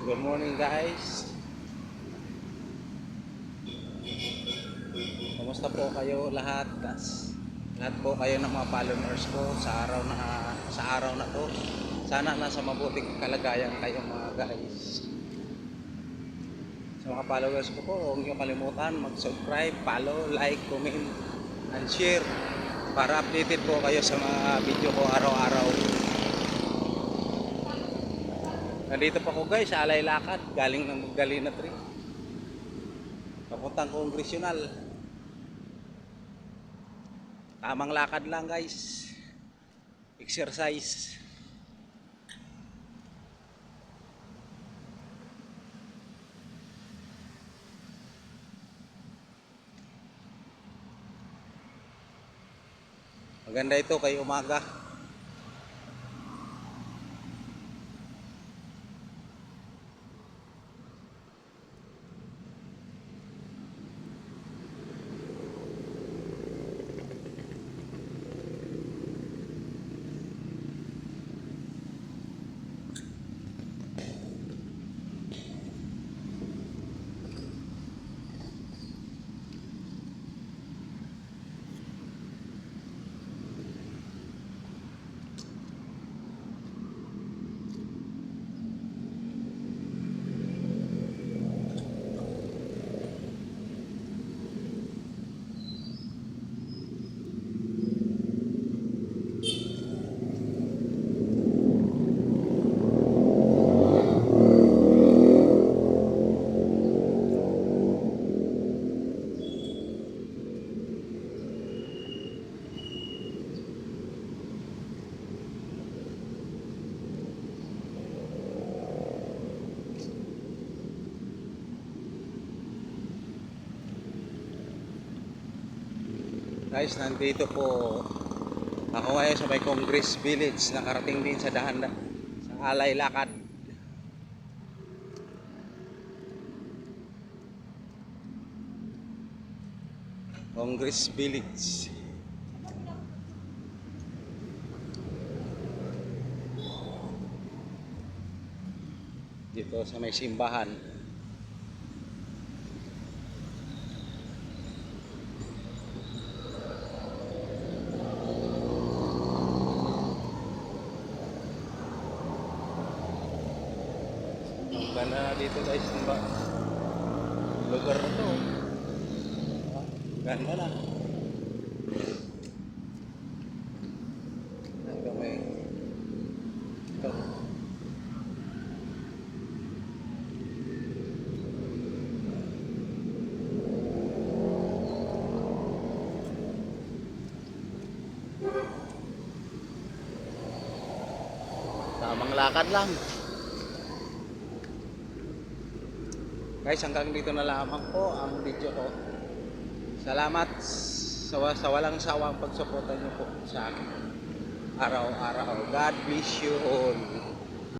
Good morning guys. Kumusta po kayo lahat? Lahat po kayo ng mga followers ko sa araw na to. Sana nasa mabuting kalagayan kayo mga guys. Sa mga followers ko po, huwag niyo kalimutan mag-subscribe, follow, like, comment, and share para updated po kayo sa mga video ko araw-araw. Nandito pa ko guys sa Alay Lakad, galing ng Magdalena 3 papuntang Congressional. Tamang lakad lang guys, exercise. Maganda ito kay umaga. Guys, nandito po ako ngayon sa may Congress Village. Nakarating din sa Alay Lakad. Congress Village. Dito sa may simbahan. Ganda na dito guys ng lugar na to. Ganda na. Hanggang may ito. Tamang lakad lang. Guys, hanggang dito na lamang po ang video ko. Salamat sa walang sawang pagsuporta niyo po sa akin araw-araw. God bless you all.